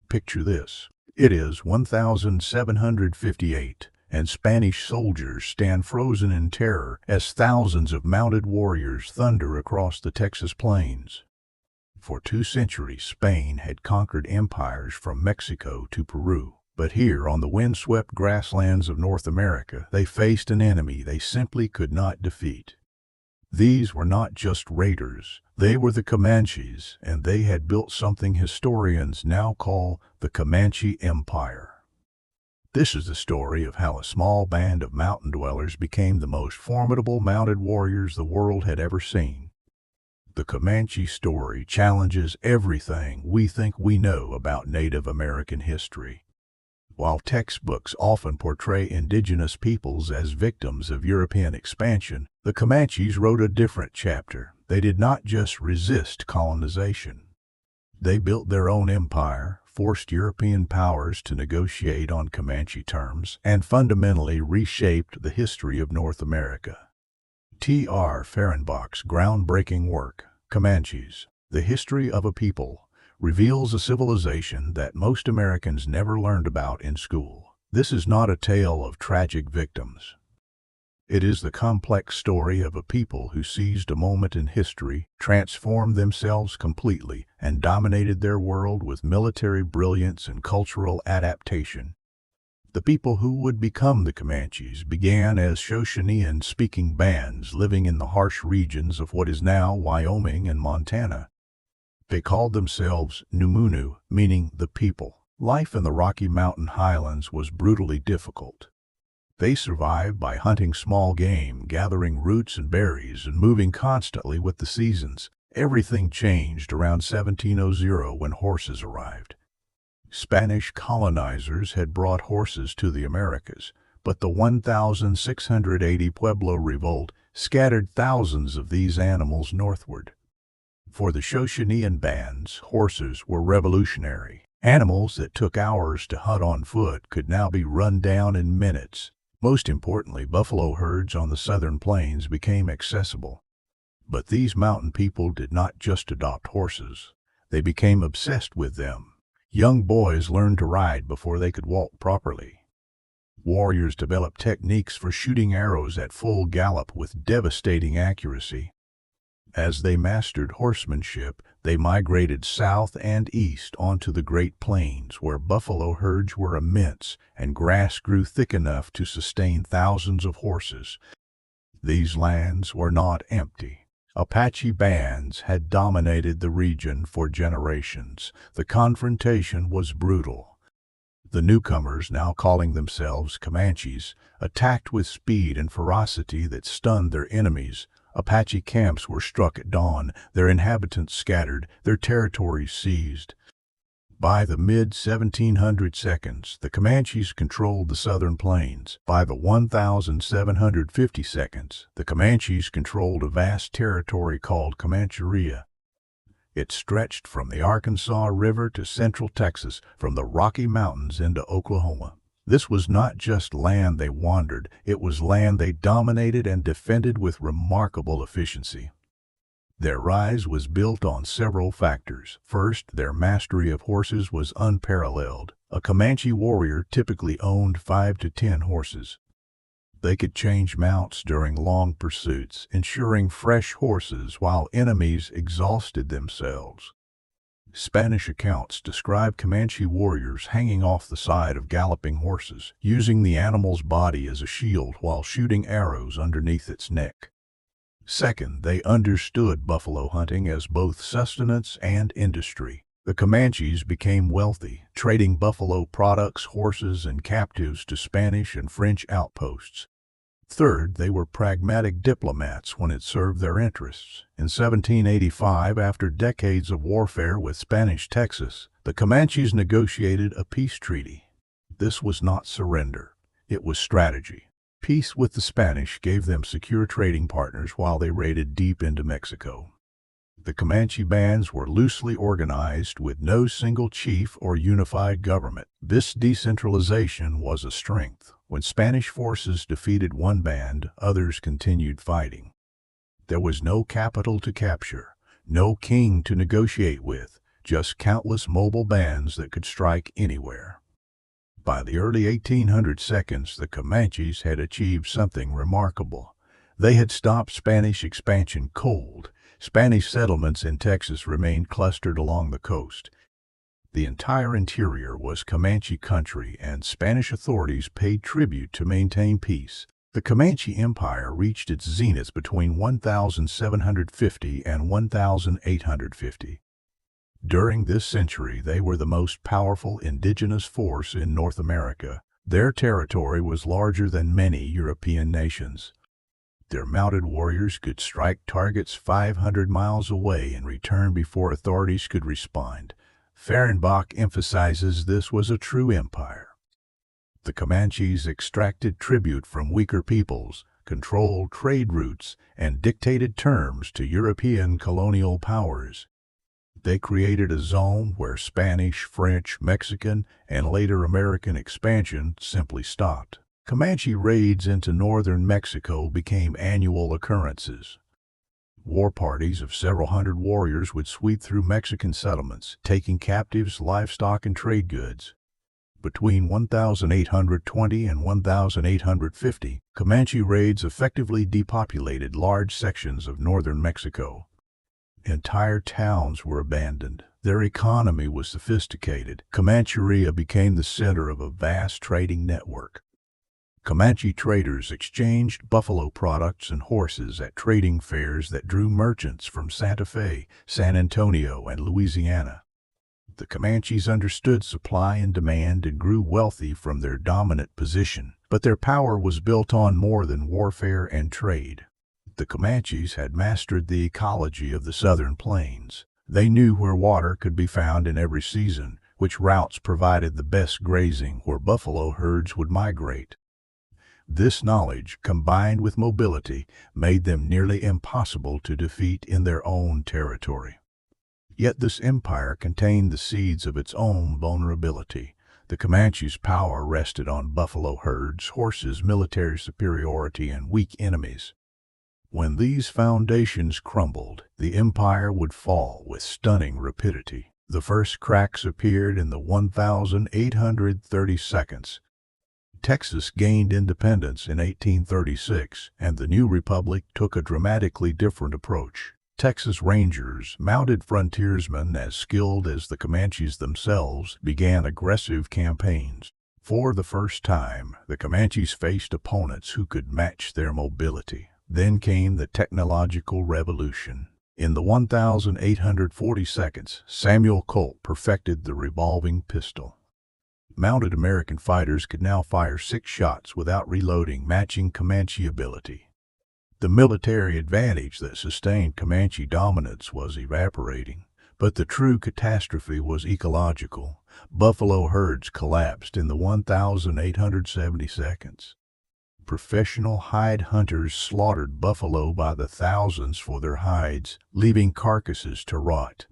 Picture this. It is 1758, and Spanish soldiers stand frozen in terror as thousands of mounted warriors thunder across the Texas plains. For 2 centuries, Spain had conquered empires from Mexico to Peru. But here, on the windswept grasslands of North America, they faced an enemy they simply could not defeat. These were not just raiders, they were the Comanches, and they had built something historians now call the Comanche Empire. This is the story of how a small band of mountain dwellers became the most formidable mounted warriors the world had ever seen. The Comanche story challenges everything we think we know about Native American history. While textbooks often portray indigenous peoples as victims of European expansion, the Comanches wrote a different chapter. They did not just resist colonization. They built their own empire, forced European powers to negotiate on Comanche terms, and fundamentally reshaped the history of North America. T.R. Fehrenbach's groundbreaking work, Comanches, The History of a People, reveals a civilization that most Americans never learned about in school. This is not a tale of tragic victims. It is the complex story of a people who seized a moment in history, transformed themselves completely, and dominated their world with military brilliance and cultural adaptation. The people who would become the Comanches began as Shoshonean-speaking bands living in the harsh regions of what is now Wyoming and Montana. They called themselves Numunu, meaning the people. Life in the Rocky Mountain highlands was brutally difficult. They survived by hunting small game, gathering roots and berries, and moving constantly with the seasons. Everything changed around 1700 when horses arrived. Spanish colonizers had brought horses to the Americas, but the 1680 Pueblo Revolt scattered thousands of these animals northward. For the Shoshonean bands, horses were revolutionary. Animals that took hours to hunt on foot could now be run down in minutes. Most importantly, buffalo herds on the southern plains became accessible. But these mountain people did not just adopt horses. They became obsessed with them. Young boys learned to ride before they could walk properly. Warriors developed techniques for shooting arrows at full gallop with devastating accuracy. As they mastered horsemanship, they migrated south and east onto the Great Plains, where buffalo herds were immense and grass grew thick enough to sustain thousands of horses. These lands were not empty. Apache bands had dominated the region for generations. The confrontation was brutal. The newcomers, now calling themselves Comanches, attacked with speed and ferocity that stunned their enemies. Apache camps were struck at dawn, their inhabitants scattered, their territories seized. By the mid-1700s, the Comanches controlled the southern plains. By the 1750s, the Comanches controlled a vast territory called Comancheria. It stretched from the Arkansas River to central Texas, from the Rocky Mountains into Oklahoma. This was not just land they wandered, it was land they dominated and defended with remarkable efficiency. Their rise was built on several factors. First, their mastery of horses was unparalleled. A Comanche warrior typically owned 5 to 10 horses. They could change mounts during long pursuits, ensuring fresh horses while enemies exhausted themselves. Spanish accounts describe Comanche warriors hanging off the side of galloping horses, using the animal's body as a shield while shooting arrows underneath its neck. Second, they understood buffalo hunting as both sustenance and industry. The Comanches became wealthy, trading buffalo products, horses, and captives to Spanish and French outposts. Third, they were pragmatic diplomats when it served their interests. In 1785, after decades of warfare with Spanish Texas, the Comanches negotiated a peace treaty. This was not surrender, it was strategy. Peace with the Spanish gave them secure trading partners while they raided deep into Mexico. The Comanche bands were loosely organized with no single chief or unified government. This decentralization was a strength. When Spanish forces defeated one band, others continued fighting. There was no capital to capture, no king to negotiate with, just countless mobile bands that could strike anywhere. By the early 1800s, the Comanches had achieved something remarkable. They had stopped Spanish expansion cold. Spanish settlements in Texas remained clustered along the coast. The entire interior was Comanche country, and Spanish authorities paid tribute to maintain peace. The Comanche Empire reached its zenith between 1750 and 1850. During this century, they were the most powerful indigenous force in North America. Their territory was larger than many European nations. Their mounted warriors could strike targets 500 miles away and return before authorities could respond. Fehrenbach emphasizes this was a true empire. The Comanches extracted tribute from weaker peoples, controlled trade routes, and dictated terms to European colonial powers. They created a zone where Spanish, French, Mexican, and later American expansion simply stopped. Comanche raids into northern Mexico became annual occurrences. War parties of several hundred warriors would sweep through Mexican settlements, taking captives, livestock, and trade goods. Between 1820 and 1850, Comanche raids effectively depopulated large sections of northern Mexico. Entire towns were abandoned. Their economy was sophisticated. Comancheria became the center of a vast trading network. Comanche traders exchanged buffalo products and horses at trading fairs that drew merchants from Santa Fe, San Antonio, and Louisiana. The Comanches understood supply and demand and grew wealthy from their dominant position, but their power was built on more than warfare and trade. The Comanches had mastered the ecology of the southern plains. They knew where water could be found in every season, which routes provided the best grazing, where buffalo herds would migrate. This knowledge, combined with mobility, made them nearly impossible to defeat in their own territory. Yet this empire contained the seeds of its own vulnerability. The Comanches' power rested on buffalo herds, horses, military superiority, and weak enemies. When these foundations crumbled, the empire would fall with stunning rapidity. The first cracks appeared in the 1832. Texas gained independence in 1836, and the new republic took a dramatically different approach. Texas Rangers, mounted frontiersmen as skilled as the Comanches themselves, began aggressive campaigns. For the first time, the Comanches faced opponents who could match their mobility. Then came the technological revolution. In the 1842, Samuel Colt perfected the revolving pistol. Mounted American fighters could now fire 6 shots without reloading, matching Comanche ability. The military advantage that sustained Comanche dominance was evaporating, but the true catastrophe was ecological. Buffalo herds collapsed in the 1872. Professional hide hunters slaughtered buffalo by the thousands for their hides, leaving carcasses to rot.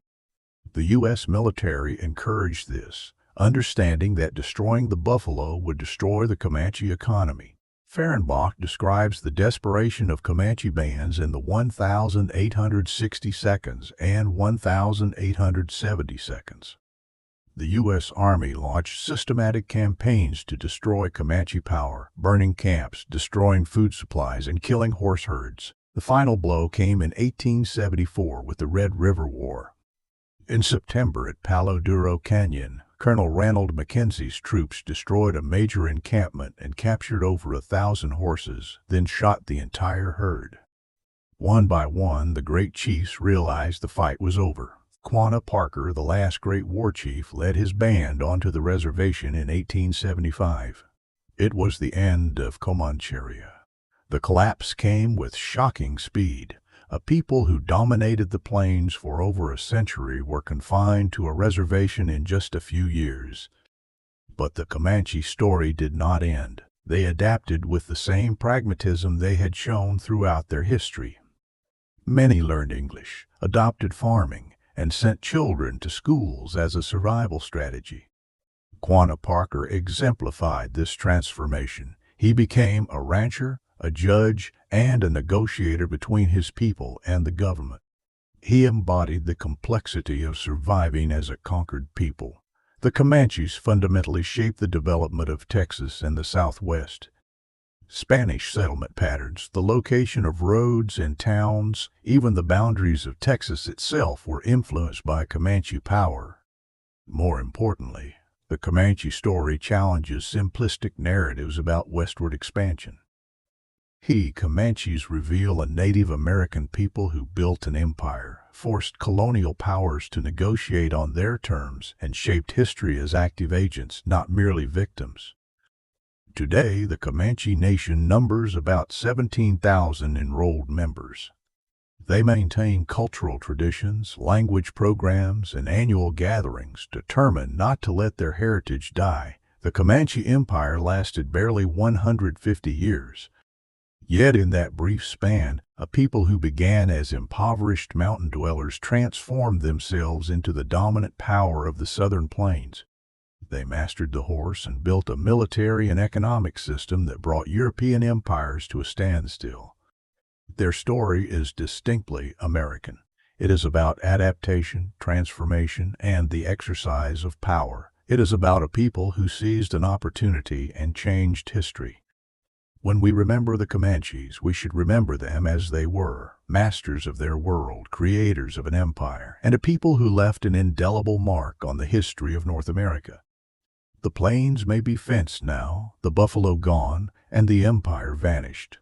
The U.S. military encouraged this, understanding that destroying the buffalo would destroy the Comanche economy. Fehrenbach describes the desperation of Comanche bands in the 1860s and 1870s. The U.S. Army launched systematic campaigns to destroy Comanche power, burning camps, destroying food supplies, and killing horse herds. The final blow came in 1874 with the Red River War. In September at Palo Duro Canyon, Colonel Ranald Mackenzie's troops destroyed a major encampment and captured over 1,000 horses, then shot the entire herd. One by one, the great chiefs realized the fight was over. Quanah Parker, the last great war chief, led his band onto the reservation in 1875. It was the end of Comancheria. The collapse came with shocking speed. A people who dominated the plains for over a century were confined to a reservation in just a few years. But the Comanche story did not end. They adapted with the same pragmatism they had shown throughout their history. Many learned English, adopted farming, and sent children to schools as a survival strategy. Quanah Parker exemplified this transformation. He became a rancher, a judge, and a negotiator between his people and the government. He embodied the complexity of surviving as a conquered people. The Comanches fundamentally shaped the development of Texas and the Southwest. Spanish settlement patterns, the location of roads and towns, even the boundaries of Texas itself were influenced by Comanche power. More importantly, the Comanche story challenges simplistic narratives about westward expansion. Comanches reveal a Native American people who built an empire, forced colonial powers to negotiate on their terms, and shaped history as active agents, not merely victims. Today, the Comanche Nation numbers about 17,000 enrolled members. They maintain cultural traditions, language programs, and annual gatherings, determined not to let their heritage die. The Comanche Empire lasted barely 150 years. Yet in that brief span, a people who began as impoverished mountain dwellers transformed themselves into the dominant power of the southern plains. They mastered the horse and built a military and economic system that brought European empires to a standstill. Their story is distinctly American. It is about adaptation, transformation, and the exercise of power. It is about a people who seized an opportunity and changed history. When we remember the Comanches, we should remember them as they were, masters of their world, creators of an empire, and a people who left an indelible mark on the history of North America. The plains may be fenced now, the buffalo gone, and the empire vanished.